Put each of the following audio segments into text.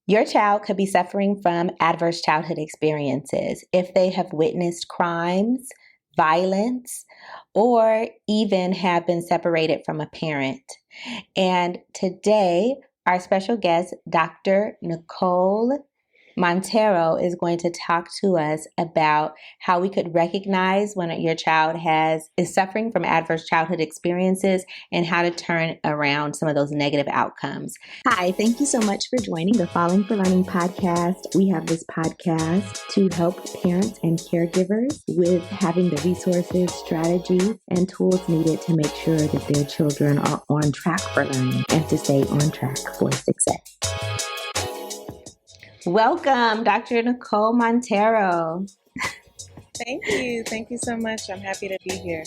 Your child could be suffering from adverse childhood experiences if they have witnessed crimes, violence, or even have been separated from a parent. And today, our special guest, Dr. Nicole Monteiro, is going to talk to us about how we could recognize when your child is suffering from adverse childhood experiences and how to turn around some of those negative outcomes. Hi, thank you so much for joining the Falling for Learning podcast. We have this podcast to help parents and caregivers with having the resources, strategies, and tools needed to make sure that their children are on track for learning and to stay on track for success. Welcome, Dr. Nicole Monteiro. Thank you. Thank you so much. I'm happy to be here.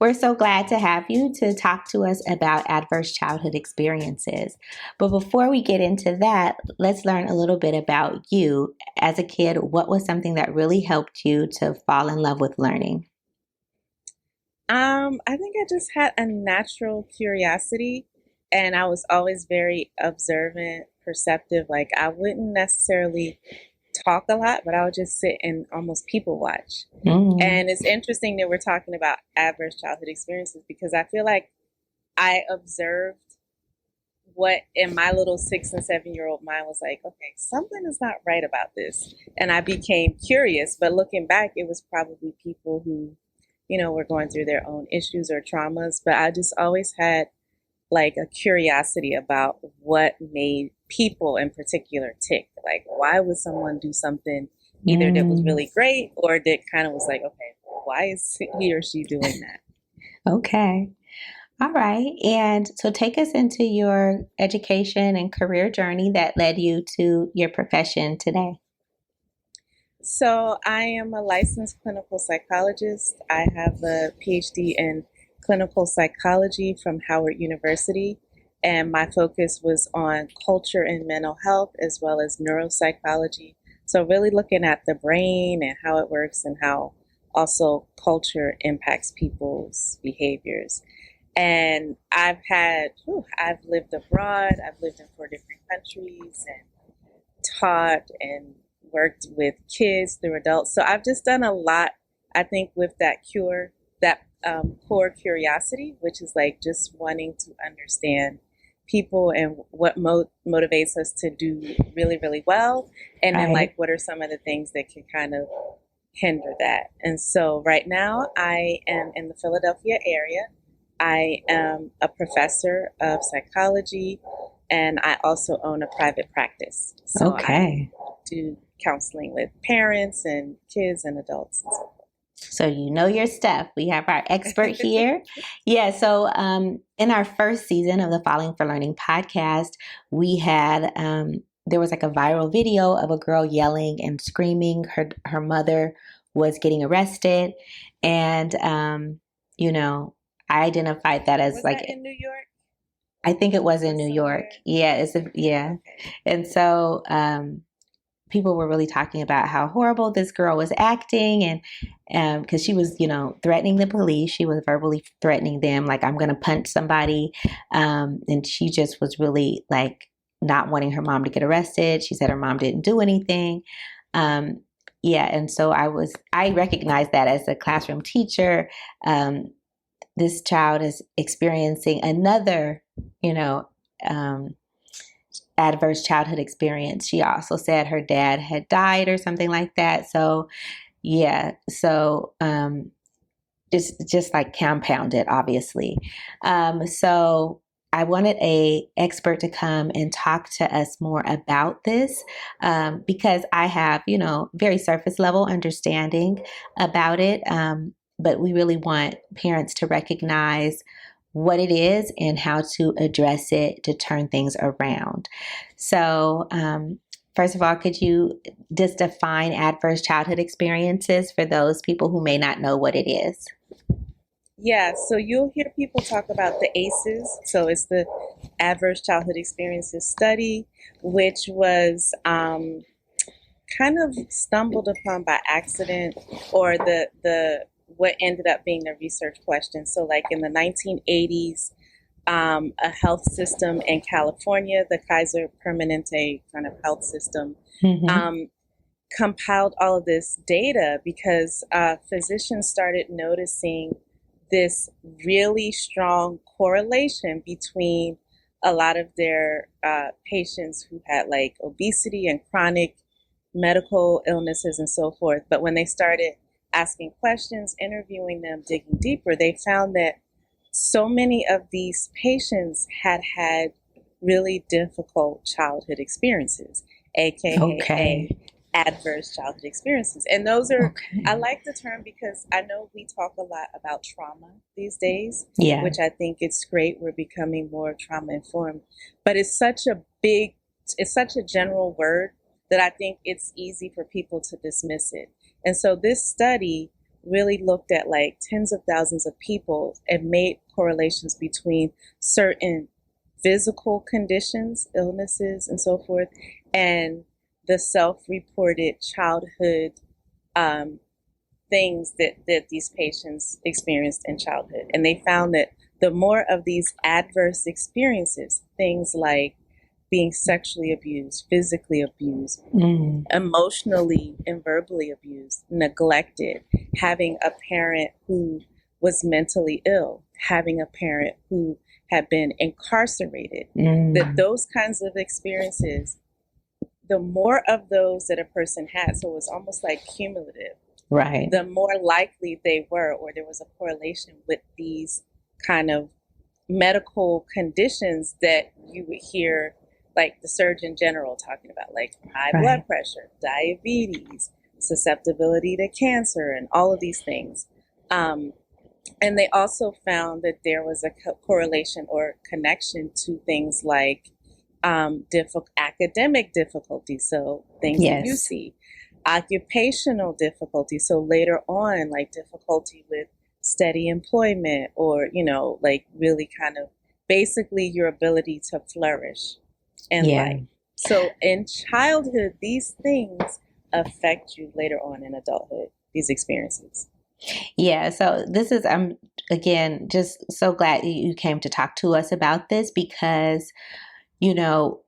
We're so glad to have you to talk to us about adverse childhood experiences. But before we get into that, let's learn a little bit about you. As a kid, what was something that really helped you to fall in love with learning? I think I just had a natural curiosity, and I was always very observant, perceptive. Like, I wouldn't necessarily talk a lot, but I would just sit and almost people watch. And it's interesting that we're talking about adverse childhood experiences because I feel like I observed what in my little 6 and 7-year-old mind was like, okay, something is not right about this. And I became curious, but looking back, it was probably people who, were going through their own issues or traumas. But I just always had like a curiosity about what made people in particular tick. Like, why would someone do something either that was really great or that kind of was like, okay, why is he or she doing that? Okay. All right. And so take us into your education and career journey that led you to your profession today. So I am a licensed clinical psychologist. I have a PhD in clinical psychology from Howard University, and my focus was on culture and mental health as well as neuropsychology. So really looking at the brain and how it works and how also culture impacts people's behaviors. And I've lived abroad, I've lived in 4 different countries and taught and worked with kids through adults. So I've just done a lot, I think, with that core curiosity, which is like just wanting to understand people and what motivates us to do really, really well. And then like, what are some of the things that can kind of hinder that? And so right now I am in the Philadelphia area. I am a professor of psychology, and I also own a private practice. So I do counseling with parents and kids and adults and so forth. So you know your stuff. We have our expert here. Yeah. So in our first season of the Falling for Learning podcast, we had there was like a viral video of a girl yelling and screaming. Her mother was getting arrested, and I identified that as was like that in New York. I think it was in New York. Yeah. Okay. And so people were really talking about how horrible this girl was acting, and because she was, threatening the police. She was verbally threatening them, like, I'm going to punch somebody. And she just was really like not wanting her mom to get arrested. She said her mom didn't do anything. And so I recognized that as a classroom teacher. This child is experiencing another, adverse childhood experience. She also said her dad had died or something like that. So, it's just like compounded, obviously. So I wanted a expert to come and talk to us more about this because I have, very surface level understanding about it. But we really want parents to recognize what it is and how to address it to turn things around. So, first of all, could you just define adverse childhood experiences for those people who may not know what it is? Yeah, so you'll hear people talk about the ACEs. So it's the Adverse Childhood Experiences Study, which was kind of stumbled upon by accident, or the what ended up being the research question. So like in the 1980s, a health system in California, the Kaiser Permanente kind of health system, Mm-hmm. um, compiled all of this data because physicians started noticing this really strong correlation between a lot of their patients who had like obesity and chronic medical illnesses and so forth. But when they started asking questions, interviewing them, digging deeper, they found that so many of these patients had had really difficult childhood experiences, aka Okay. adverse childhood experiences. And those are, I Okay. like the term because I know we talk a lot about trauma these days, Yeah. which I think it's great. We're becoming more trauma informed, but it's such a big, it's such a general word that I think it's easy for people to dismiss it. And so this study really looked at like tens of thousands of people and made correlations between certain physical conditions, illnesses, and so forth, and the self-reported childhood um, things that these patients experienced in childhood. And they found that the more of these adverse experiences, things like being sexually abused, physically abused, Mm. emotionally and verbally abused, neglected, having a parent who was mentally ill, having a parent who had been incarcerated, that Mm. those kinds of experiences, the more of those that a person had, so it was almost like cumulative, Right. the more likely they were, or there was a correlation with these kind of medical conditions that you would hear like the Surgeon General talking about, like high blood Right. pressure, diabetes, susceptibility to cancer, and all of these things. Um, and they also found that there was a correlation or connection to things like academic difficulty, so things that you Yes. see, occupational difficulty, so later on, like difficulty with steady employment or, like really kind of basically your ability to flourish in Yeah. life. So in childhood, these things affect you later on in adulthood, these experiences. Yeah. So this is, I'm again just so glad you came to talk to us about this because, you know,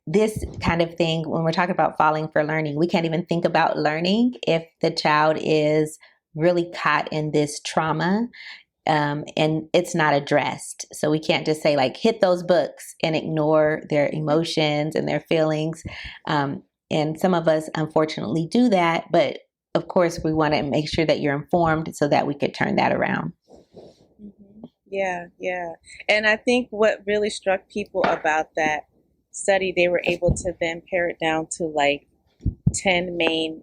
this kind of thing, when we're talking about falling for learning, we can't even think about learning if the child is really caught in this trauma, and it's not addressed. So we can't just say, like, hit those books and ignore their emotions and their feelings. Um, and some of us, unfortunately, do that. But of course, we want to make sure that you're informed so that we could turn that around. Yeah, yeah. And I think what really struck people about that study, they were able to then pare it down to like 10 main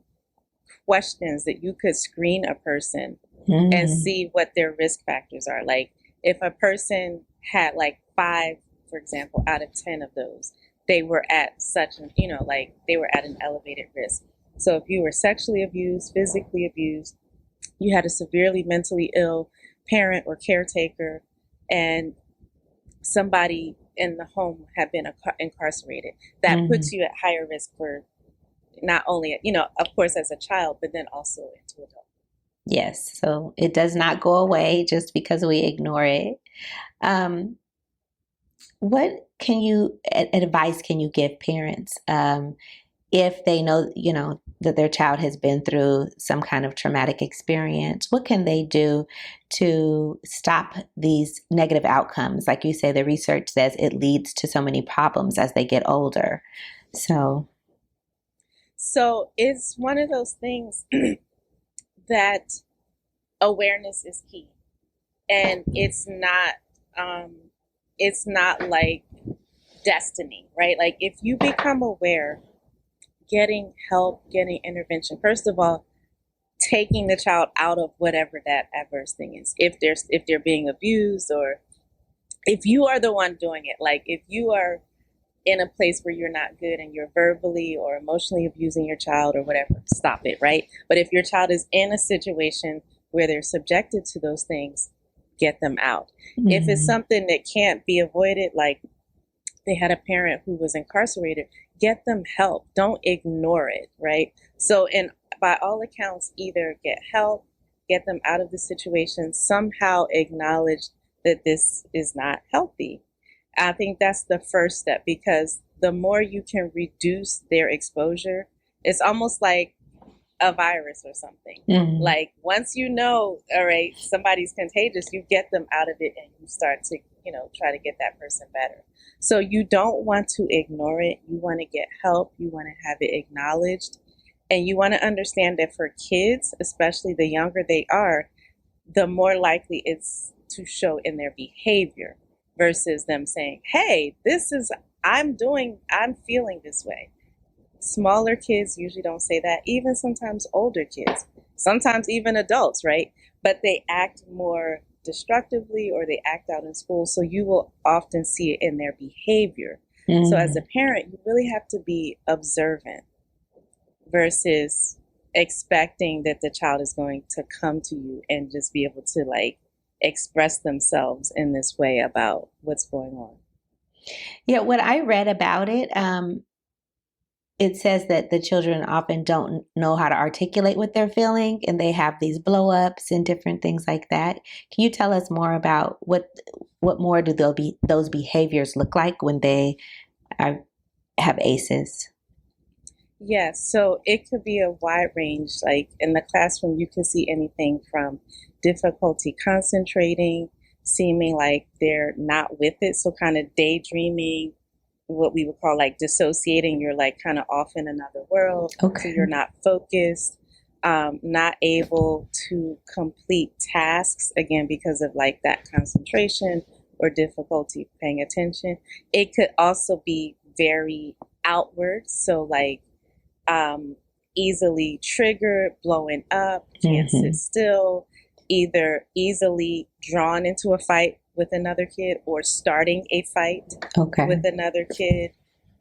questions that you could screen a person and Mm. see what their risk factors are. Like if a person had like five, for example, out of 10 of those, they were at such an, like they were at an elevated risk. So if you were sexually abused, physically abused, you had a severely mentally ill parent or caretaker, and somebody in the home had been incarcerated, that puts Mm. you at higher risk for not only, of course, as a child, but then also into adulthood. Yes. So it does not go away just because we ignore it. Um, what can you advice can you give parents, if they know, that their child has been through some kind of traumatic experience? What can they do to stop these negative outcomes? Like you say, the research says it leads to so many problems as they get older. So, So it's one of those things that awareness is key, and um, it's not like destiny, right? Like if you become aware, getting help, getting intervention, first of all, taking the child out of whatever that adverse thing is. If they're being abused, or if you are the one doing it, like if you are in a place where you're not good and you're verbally or emotionally abusing your child or whatever, stop it, right? But if your child is in a situation where they're subjected to those things, get them out. If it's mm, something that can't be avoided, like they had a parent who was incarcerated, get them help. Don't ignore it, right? So, in by all accounts, either get help, get them out of the situation, somehow acknowledge that this is not healthy. I think that's the first step, because the more you can reduce their exposure, it's almost like a virus or something. Mm-hmm. Like once you know, all right, somebody's contagious, you get them out of it and you start to, try to get that person better. So you don't want to ignore it. You want to get help. You want to have it acknowledged. And you want to understand that for kids, especially the younger they are, the more likely it's to show in their behavior versus them saying, hey, I'm feeling this way. Smaller kids usually don't say that, even sometimes older kids, sometimes even adults, right? But they act more destructively or they act out in school. So you will often see it in their behavior. Mm-hmm. So as a parent, you really have to be observant versus expecting that the child is going to come to you and just be able to express themselves in this way about what's going on. Yeah, what I read about it, it says that the children often don't know how to articulate what they're feeling, and they have these blow-ups and different things like that. Can you tell us more about what more do those behaviors look like when they have ACEs? Yes, so it could be a wide range. Like in the classroom, you can see anything from difficulty concentrating, seeming like they're not with it, so kind of daydreaming, what we would call dissociating. You're kind of off in another world. Okay. So you're not focused, not able to complete tasks, again, because of that concentration or difficulty paying attention. It could also be very outward. So easily triggered, blowing up, can't sit still, either easily drawn into a fight with another kid or starting a fight with another kid,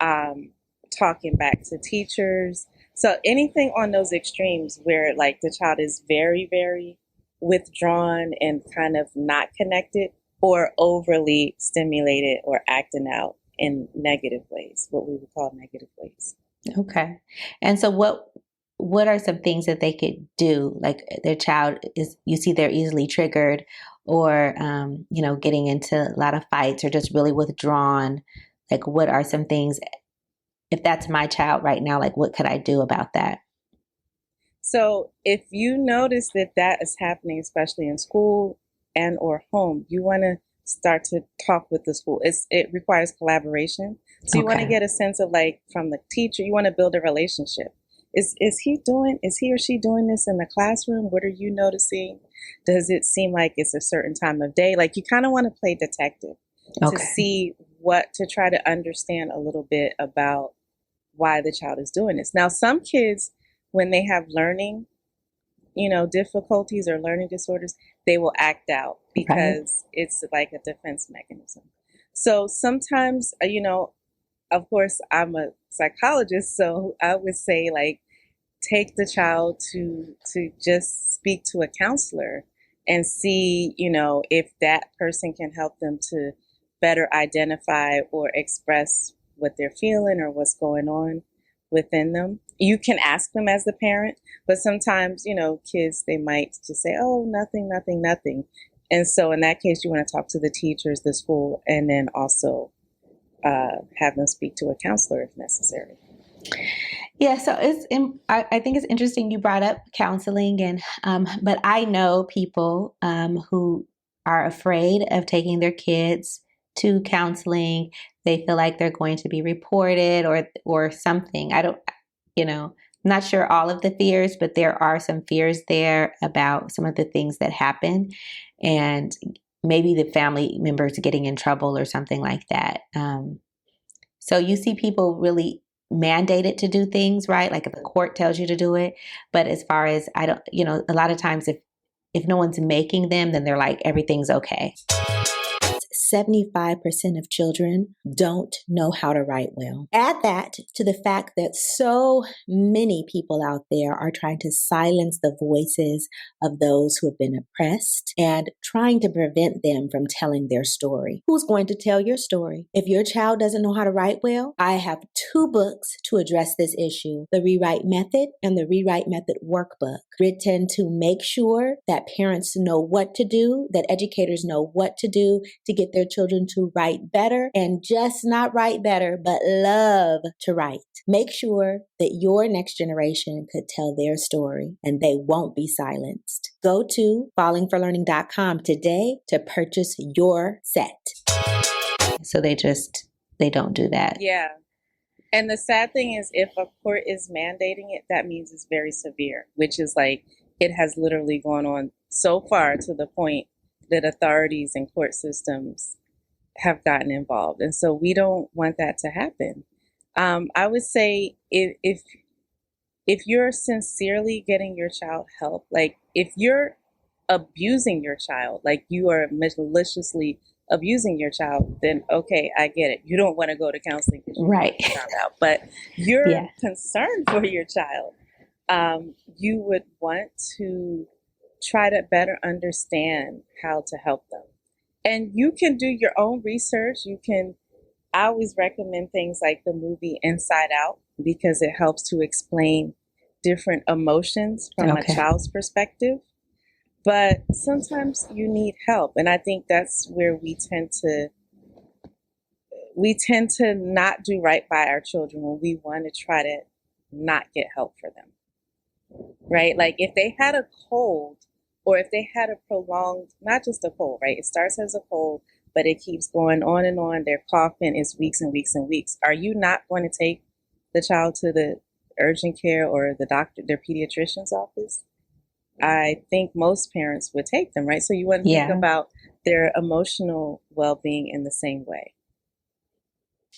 talking back to teachers. So anything on those extremes where the child is very, very withdrawn and kind of not connected, or overly stimulated or acting out in negative ways, what we would call negative ways. Okay. And so what are some things that they could do? Like their child you see they're easily triggered or, getting into a lot of fights or just really withdrawn. Like what are some things, if that's my child right now, what could I do about that? So if you notice that is happening, especially in school and or home, you want to start to talk with the school. It requires collaboration. So you want to get a sense of from the teacher, you want to build a relationship. Is he or she doing this in the classroom? What are you noticing? Does it seem like it's a certain time of day? You kind of want to play detective to see to try to understand a little bit about why the child is doing this. Now, some kids, when they have learning, difficulties or learning disorders, they will act out because it's like a defense mechanism. So sometimes, of course, I'm a psychologist, so I would say take the child to just speak to a counselor and see, if that person can help them to better identify or express what they're feeling or what's going on within them. You can ask them as the parent, but sometimes, kids, they might just say, oh, nothing. And so in that case, you want to talk to the teachers, the school, and then also have them speak to a counselor if necessary. Yeah, so I think it's interesting you brought up counseling, and but I know people who are afraid of taking their kids to counseling. They feel like they're going to be reported or something. I'm not sure all of the fears, but there are some fears there about some of the things that happen, and maybe the family members getting in trouble or something like that. So you see people really mandated to do things, right? Like if the court tells you to do it. But as far as a lot of times if no one's making them, then they're like, everything's okay. 75% of children don't know how to write well. Add that to the fact that so many people out there are trying to silence the voices of those who have been oppressed and trying to prevent them from telling their story. Who's going to tell your story? If your child doesn't know how to write well, I have 2 books to address this issue: The Rewrite Method and The Rewrite Method Workbook, written to make sure that parents know what to do, that educators know what to do to get their children to write better, and just not write better, but love to write. Make sure that your next generation could tell their story and they won't be silenced. Go to fallingforlearning.com today to purchase your set. So they don't do that. Yeah. And the sad thing is, if a court is mandating it, that means it's very severe, which is like, it has literally gone on so far to the point that authorities and court systems have gotten involved. And so we don't want that to happen. I would say if you're sincerely getting your child help, like if you're abusing your child, like you are maliciously abusing your child, then okay, I get it. You don't want to go to counseling because you right. found out, but you're concerned for your child. You would want to try to better understand how to help them. And you can do your own research. I always recommend things like the movie Inside Out, because it helps to explain different emotions from a child's perspective. But sometimes you need help. And I think that's where we tend to not do right by our children when we want to try to not get help for them. Right? Like if they had a cold, or if they had a prolonged, not just a cold, right? It starts as a cold, but it keeps going on and on. They're coughing, it's weeks and weeks and weeks. Are you not going to take the child to the urgent care or the doctor, their pediatrician's office? I think most parents would take them, right? So you want to think about their emotional well-being in the same way.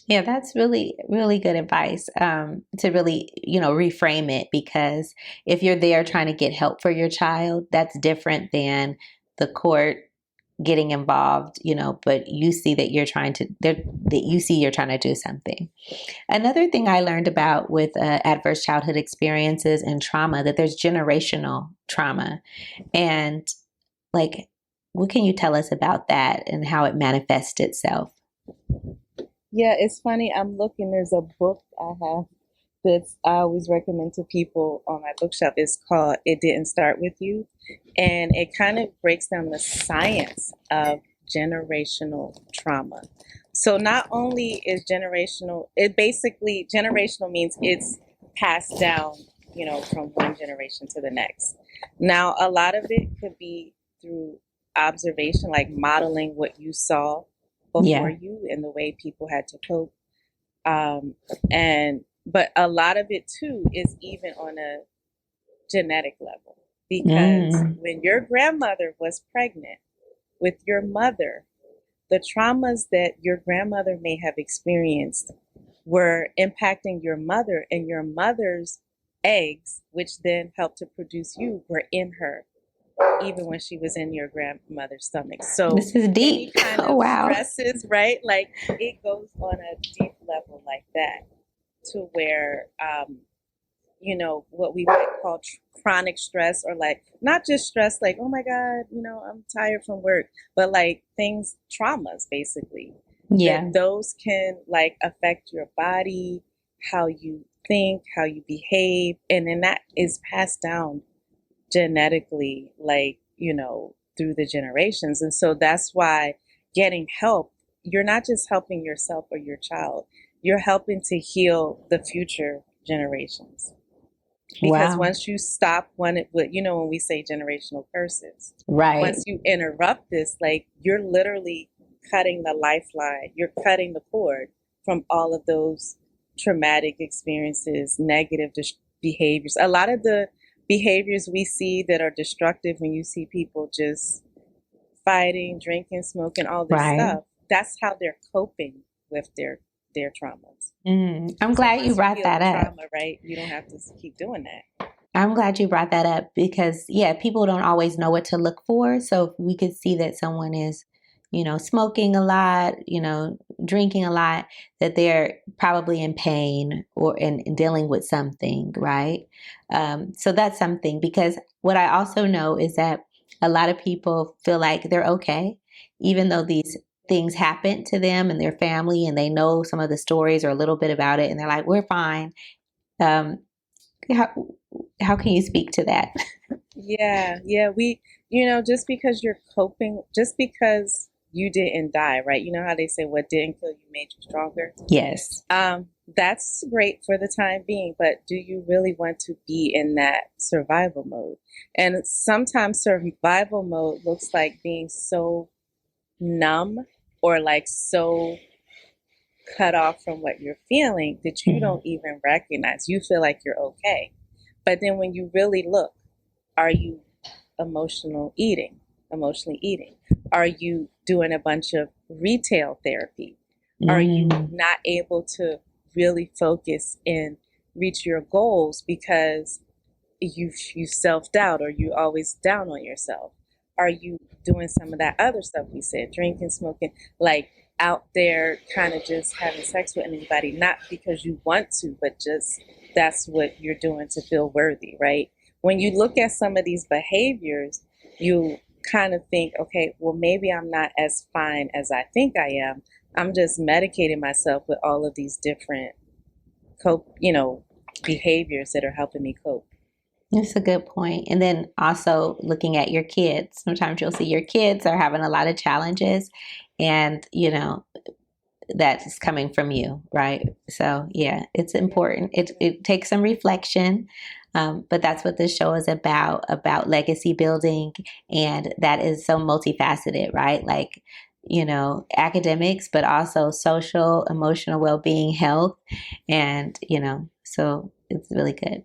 Yeah, that's really, really good advice, to really, reframe it, because if you're there trying to get help for your child, that's different than the court getting involved, but you see that you're trying to do something. Another thing I learned about with adverse childhood experiences and trauma, that there's generational trauma. And like, what can you tell us about that and how it manifests itself? Yeah, it's funny. I'm looking, there's a book I have that I always recommend to people on my bookshelf. It's called It Didn't Start With You. And it kind of breaks down the science of generational trauma. So not only is generational means it's passed down, from one generation to the next. Now, a lot of it could be through observation, like modeling what you saw before you and the way people had to cope. But a lot of it too is even on a genetic level, because when your grandmother was pregnant with your mother, the traumas that your grandmother may have experienced were impacting your mother, and your mother's eggs, which then helped to produce you, were in her even when she was in your grandmother's stomach. So this is deep. Any kind of stresses, right? Like it goes on a deep level like that, to where, what we might call chronic stress, or like not just stress, like, oh my God, I'm tired from work, but like traumas basically. Yeah. That those can like affect your body, how you think, how you behave. And then that is passed down genetically, through the generations. And so that's why getting help, you're not just helping yourself or your child, you're helping to heal the future generations. Because once you stop when we say generational curses, right? Once you interrupt this, like you're literally cutting the lifeline, you're cutting the cord from all of those traumatic experiences, negative behaviors. A lot of the behaviors we see that are destructive, when you see people just fighting, drinking, smoking, all this stuff, that's how they're coping with their traumas. I'm glad you brought that up. Trauma, right? You don't have to keep doing that. I'm glad you brought that up, because people don't always know what to look for. So if we could see that someone is smoking a lot, drinking a lot, that they're probably in pain or in dealing with something, right? So that's something, because what I also know is that a lot of people feel like they're okay, even though these things happen to them and their family, and they know some of the stories or a little bit about it, and they're like, we're fine. Um, how, how can you speak to that? Yeah. Just because you're coping, just because you didn't die, right? You know how they say what didn't kill you made you stronger? Yes. That's great for the time being, but do you really want to be in that survival mode? And sometimes survival mode looks like being so numb or like so cut off from what you're feeling that you Mhm. don't even recognize. You feel like you're okay. But then when you really look, are you emotional eating, emotionally eating? Are you doing a bunch of retail therapy? Are you Mm. not able to really focus and reach your goals because you self doubt or you always down on yourself? Are you doing some of that other stuff we said, drinking, smoking, like out there kind of just having sex with anybody, not because you want to, but just that's what you're doing to feel worthy, right? When you look at some of these behaviors, you kind of think, okay, well, maybe I'm not as fine as I think I am. I'm just medicating myself with all of these different cope, behaviors that are helping me cope. That's a good point. And then also looking at your kids. Sometimes you'll see your kids are having a lot of challenges, and that's coming from you, right? So yeah, it's important. It takes some reflection, but that's what this show is about legacy building, and that is so multifaceted, right? Like academics, but also social, emotional well-being, health, and so it's really good.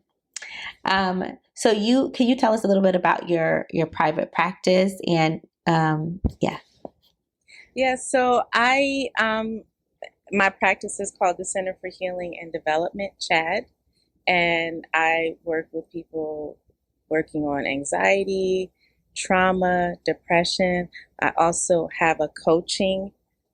So you can you tell us a little bit about your private practice and yeah. Yeah, so I my practice is called the Center for Healing and Development, CHAD, and I work with people working on anxiety, trauma, depression. I also have a coaching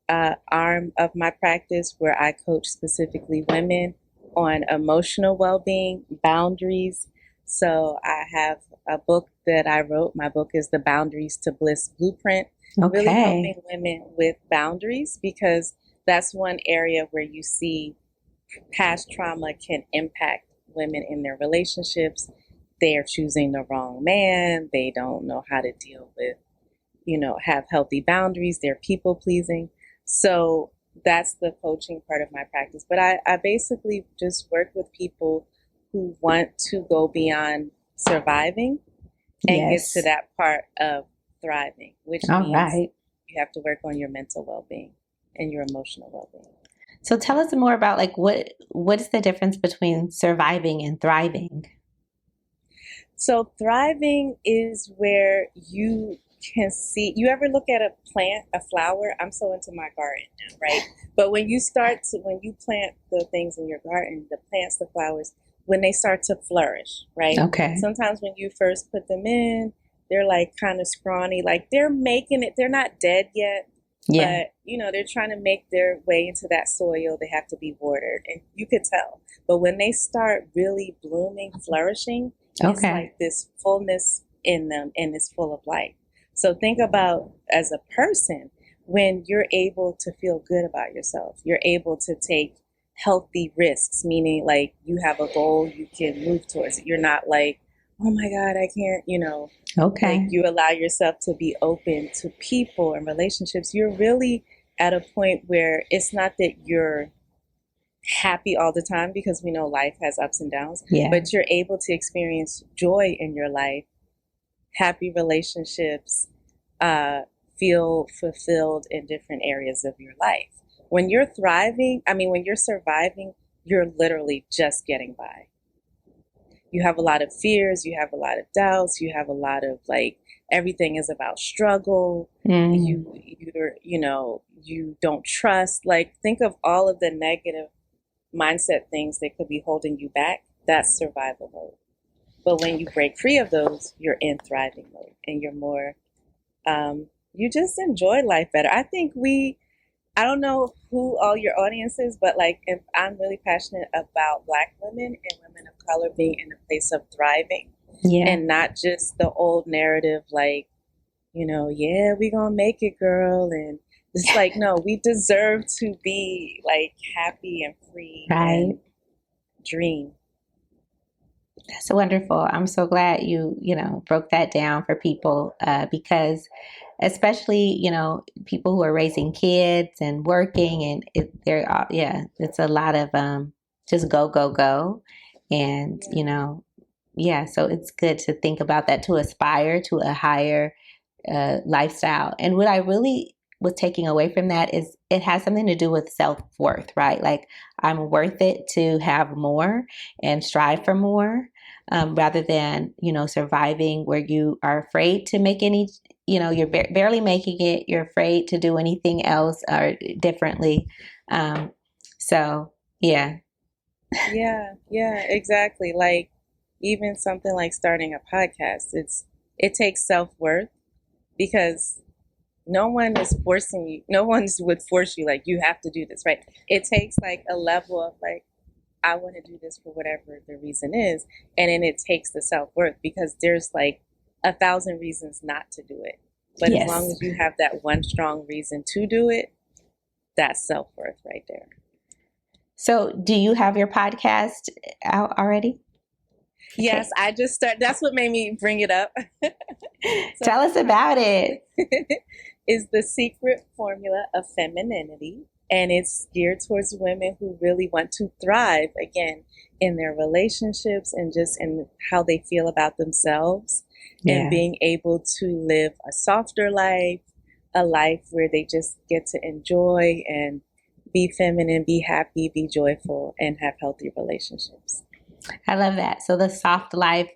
arm of my practice where I coach specifically women on emotional well-being, boundaries. So I have a book that I wrote. My book is The Boundaries to Bliss Blueprint, really Okay. helping women with boundaries because that's one area where you see past trauma can impact women in their relationships. They are choosing the wrong man. They don't know how to deal with, have healthy boundaries. They're people pleasing. So that's the coaching part of my practice. But I basically just work with people who want to go beyond surviving and get to Yes. that part of thriving, which All means right. you have to work on your mental well being and your emotional well being. So tell us more about like what is the difference between surviving and thriving? So thriving is where you can see, you ever look at a plant, a flower? I'm so into my garden now, right? But when you plant the things in your garden, the plants, the flowers, when they start to flourish, right? Okay. Sometimes when you first put them in, they're like kind of scrawny, like they're making it, they're not dead yet, Yeah. but they're trying to make their way into that soil. They have to be watered, and you could tell. But when they start really blooming, flourishing, it's Okay. like this fullness in them and it's full of life. So think about as a person, when you're able to feel good about yourself, you're able to take healthy risks, meaning like you have a goal, you can move towards it. You're not like, oh my God, I can't, like Okay. you allow yourself to be open to people and relationships. You're really at a point where it's not that you're happy all the time because we know life has ups and downs, Yeah. but you're able to experience joy in your life, happy relationships, uh, feel fulfilled in different areas of your life. When you're thriving, I mean, when you're surviving, you're literally just getting by. You have a lot of fears, you have a lot of doubts, you have a lot of like everything is about struggle. Mm. You don't trust. Like think of all of the negative mindset things that could be holding you back. That's survival mode. But when you break free of those, you're in thriving mode and you're more you just enjoy life better. I don't know who all your audience is, but like if I'm really passionate about Black women and women of color being in a place of thriving Yeah. and not just the old narrative like, yeah, we gonna make it, girl. And it's like, no, we deserve to be like happy and free Right. and dream. That's wonderful. I'm so glad broke that down for people because especially, people who are raising kids and working and it's a lot of just go, go, go. And, Yeah. yeah, so it's good to think about that to aspire to a higher lifestyle. And what I really was taking away from that is it has something to do with self worth, right? Like I'm worth it to have more and strive for more, rather than surviving where you are afraid to make any. You're barely making it. You're afraid to do anything else or differently. Um, so yeah, Yeah, exactly. Like even something like starting a podcast, it takes self-worth because no one is forcing you. No one would force you like you have to do this, right? It takes like a level of like I want to do this for whatever the reason is, and then it takes the self-worth because there's like 1,000 reasons not to do it. But as long yes. as you have that one strong reason to do it, that's self-worth right there. So, do you have your podcast out already? Yes, Okay. I just start. That's what made me bring it up. So Tell the us about it. podcast is the secret formula of femininity, and it's geared towards women who really want to thrive again in their relationships and just in how they feel about themselves, and Yeah. being able to live a softer life, a life where they just get to enjoy and be feminine, be happy, be joyful, and have healthy relationships. I love that. So the soft life,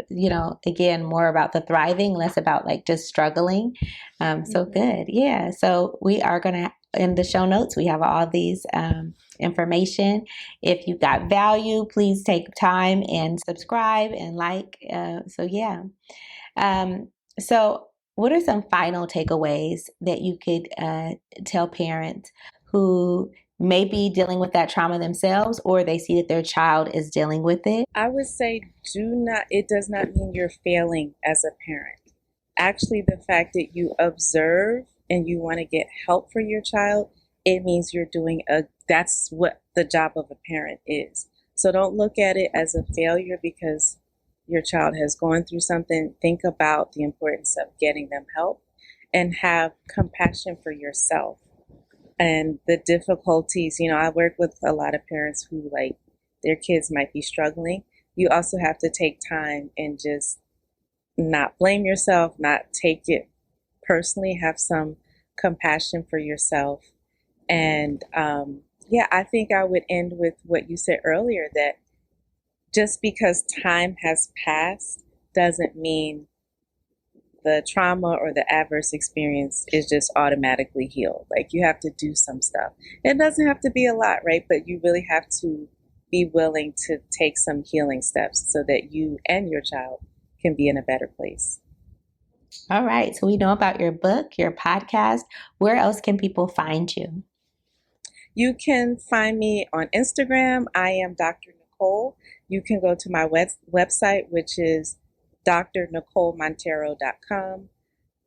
again, more about the thriving, less about like just struggling. So Mhm. good. Yeah. So we are going to, in the show notes, we have all these information. If you got value, please take time and subscribe and like. So yeah. Um, so what are some final takeaways that you could tell parents who may be dealing with that trauma themselves or they see that their child is dealing with it? I would say it does not mean you're failing as a parent. Actually, the fact that you observe and you want to get help for your child, it means that's what the job of a parent is. So don't look at it as a failure because your child has gone through something. Think about the importance of getting them help and have compassion for yourself and the difficulties. I work with a lot of parents who like their kids might be struggling. You also have to take time and just not blame yourself, not take it personally, have some compassion for yourself. And yeah, I think I would end with what you said earlier, that just because time has passed doesn't mean the trauma or the adverse experience is just automatically healed. Like you have to do some stuff. It doesn't have to be a lot, right? But you really have to be willing to take some healing steps so that you and your child can be in a better place. All right. So we know about your book, your podcast. Where else can people find you? You can find me on Instagram. I am Dr. Nicole. You can go to my website, which is drnicolemontero.com.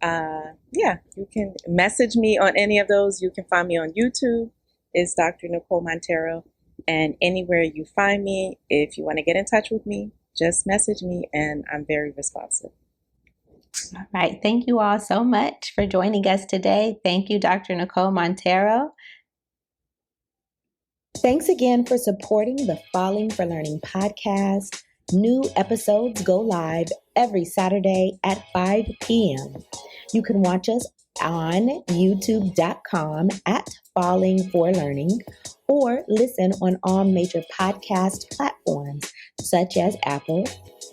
Yeah, you can message me on any of those. You can find me on YouTube. It's Dr. Nicole Monteiro. And anywhere you find me, if you want to get in touch with me, just message me and I'm very responsive. All right. Thank you all so much for joining us today. Thank you, Dr. Nicole Monteiro. Thanks again for supporting the Falling for Learning podcast. New episodes go live every Saturday at 5 p.m. You can watch us on youtube.com at Falling for Learning or listen on all major podcast platforms such as Apple,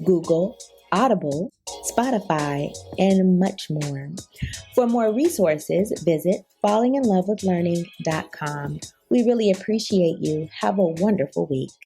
Google, Audible, Spotify, and much more. For more resources, visit fallinginlovewithlearning.com. We really appreciate you. Have a wonderful week.